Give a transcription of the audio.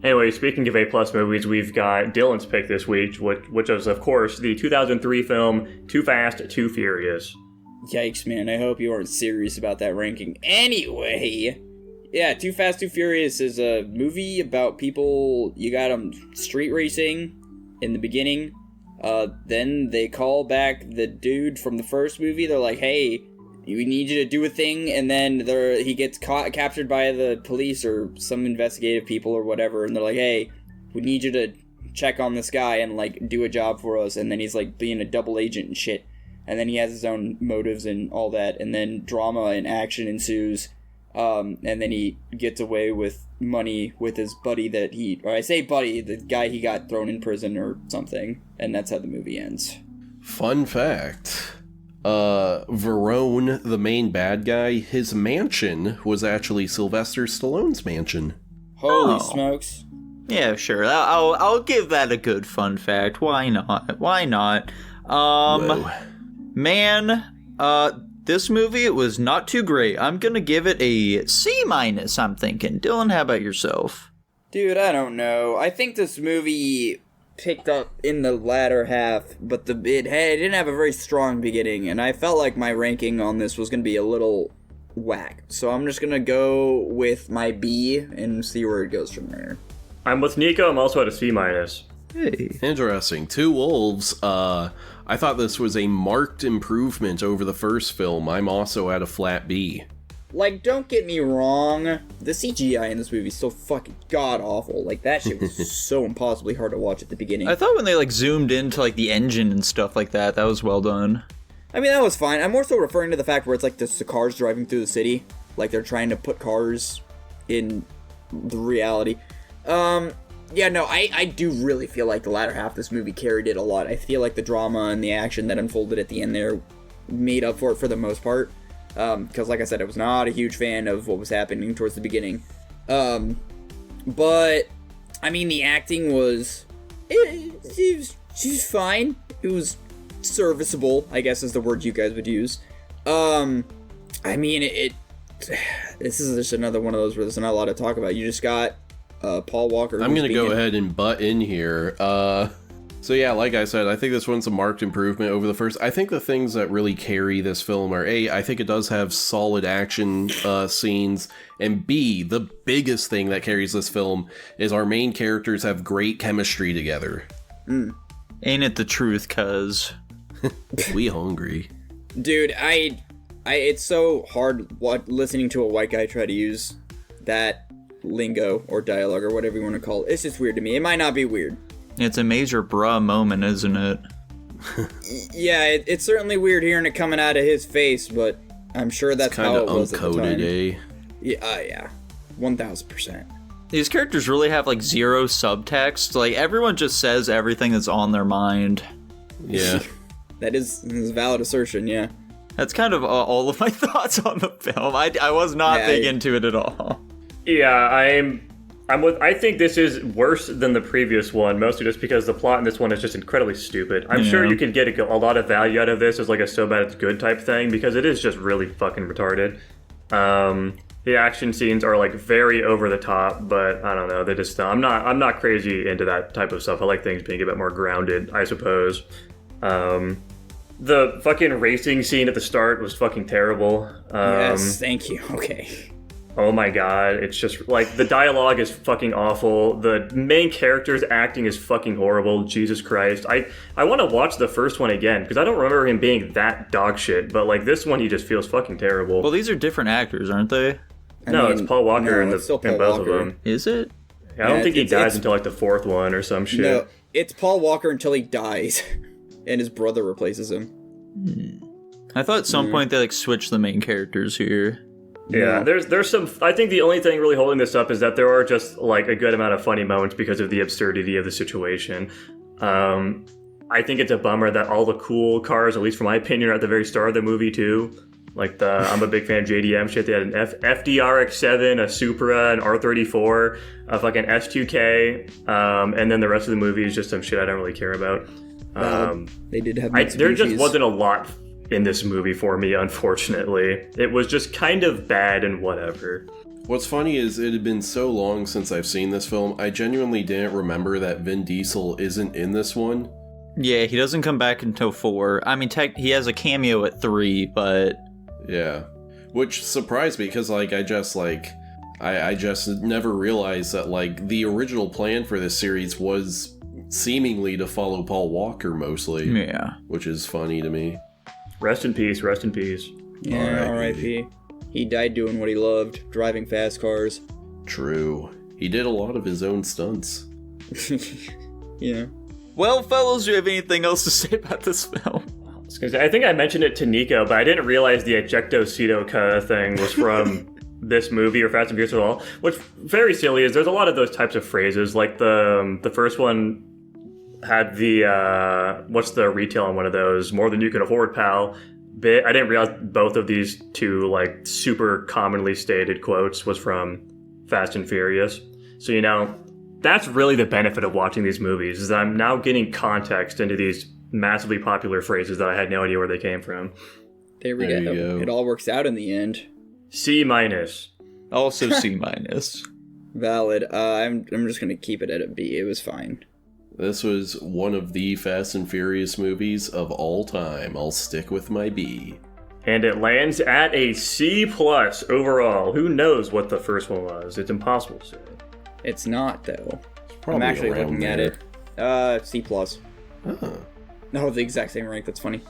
Anyway, speaking of A-plus movies, we've got Dylan's pick this week, which is, of course, the 2003 film Too Fast, Too Furious. Yikes, man. I hope you aren't serious about that ranking. Anyway, yeah, Too Fast, Too Furious is a movie about people, you got them street racing in the beginning. Then they call back the dude from the first movie. They're like, hey, we need you to do a thing, and then he gets captured by the police or some investigative people or whatever, and they're like, hey, we need you to check on this guy and, like, do a job for us, and then he's, like, being a double agent and shit, and then he has his own motives and all that, and then drama and action ensues, and then he gets away with money with his buddy the guy he got thrown in prison or something, and that's how the movie ends. Fun fact. Verone, the main bad guy, his mansion was actually Sylvester Stallone's mansion. Holy smokes. Yeah, sure. I'll give that a good fun fact. Why not? This movie, it was not too great. I'm gonna give it a C-, I'm thinking. Dylan, how about yourself? Dude, I don't know. I think this movie picked up in the latter half, but it didn't have a very strong beginning, and I felt like my ranking on this was going to be a little whack. So I'm just going to go with my B and see where it goes from there. I'm with Nico. I'm also at a C-. Hey. Interesting. Two Wolves. I thought this was a marked improvement over the first film. I'm also at a flat B. Like, don't get me wrong, the CGI in this movie is so fucking god-awful. Like, that shit was so impossibly hard to watch at the beginning. I thought when they, like, zoomed into, like, the engine and stuff like that was well done. I mean, that was fine. I'm more so referring to the fact where it's, like, the cars driving through the city. Like, they're trying to put cars in the reality. Yeah, no, I do really feel like the latter half of this movie carried it a lot. I feel like the drama and the action that unfolded at the end there made up for it for the most part. Because, like I said, I was not a huge fan of what was happening towards the beginning. But, I mean, the acting was... She was fine. It was serviceable, I guess is the word you guys would use. I mean, this is just another one of those where there's not a lot to talk about. You just got Paul Walker. I'm going to go ahead and butt in here. So yeah, like I said, I think this one's a marked improvement over the first. I think the things that really carry this film are A, I think it does have solid action scenes, and B, the biggest thing that carries this film is our main characters have great chemistry together. Ain't it the truth, cuz? We hungry. Dude, it's so hard listening to a white guy try to use that lingo or dialogue or whatever you want to call it. It's just weird to me. It might not be weird. It's a major bruh moment, isn't it? Yeah, it's certainly weird hearing it coming out of his face, but I'm sure that's how it was at the time. Uncoded, eh? Yeah, 1000%. These characters really have, like, zero subtext. Like, everyone just says everything that's on their mind. Yeah. That is a valid assertion, yeah. That's kind of all of my thoughts on the film. I was not big into it at all. Yeah, I think this is worse than the previous one, mostly just because the plot in this one is just incredibly stupid. I'm sure you could get a lot of value out of this as like a so bad it's good type thing, because it is just really fucking retarded. The action scenes are like very over the top, but I don't know, they just I'm not crazy into that type of stuff. I like things being a bit more grounded, I suppose. The fucking racing scene at the start was fucking terrible. Yes, thank you. Okay. Oh my god, it's just, like, the dialogue is fucking awful. The main character's acting is fucking horrible. Jesus Christ. I want to watch the first one again, because I don't remember him being that dog shit, but, like, this one he just feels fucking terrible. Well, these are different actors, aren't they? It's Paul Walker in both of them. Is it? Yeah, I don't think he dies until, like, the fourth one or some shit. No, it's Paul Walker until he dies, and his brother replaces him. I thought at some point they, like, switched the main characters here. Yeah, there's some... I think the only thing really holding this up is that there are just, like, a good amount of funny moments because of the absurdity of the situation. I think it's a bummer that all the cool cars, at least from my opinion, are at the very start of the movie, too. Like, I'm a big fan of JDM shit. They had an FDRX7, a Supra, an R34, a fucking S2K, and then the rest of the movie is just some shit I don't really care about. They did have there just wasn't a lot in this movie for me, unfortunately. It was just kind of bad and whatever. What's funny is it had been so long since I've seen this film, I genuinely didn't remember that Vin Diesel isn't in this one. Yeah, he doesn't come back until 4. I mean, he has a cameo at 3, but... Yeah. Which surprised me, because, like, I just never realized that, like, the original plan for this series was seemingly to follow Paul Walker mostly. Yeah. Which is funny to me. Rest in peace, rest in peace. Yeah, R.I.P. He died doing what he loved, driving fast cars. True. He did a lot of his own stunts. Yeah. Well, fellas, do you have anything else to say about this film? I think I mentioned it to Nico, but I didn't realize the ejectocito thing was from this movie or Fast and Furious at all. What's very silly is there's a lot of those types of phrases. Like the first one had the what's the retail on one of those? More than you can afford, pal. Bit. I didn't realize both of these two like super commonly stated quotes was from Fast and Furious. So that's really the benefit of watching these movies is that I'm now getting context into these massively popular phrases that I had no idea where they came from. There we go. It all works out in the end. C-. Also C-. Valid. I'm just gonna keep it at a B. It was fine. This was one of the Fast and Furious movies of all time. I'll stick with my B. And it lands at a C+ overall. Who knows what the first one was? It's impossible to say. It's not, though. Probably I'm actually around looking there. at it. C+. Huh. No, the exact same rank. That's funny.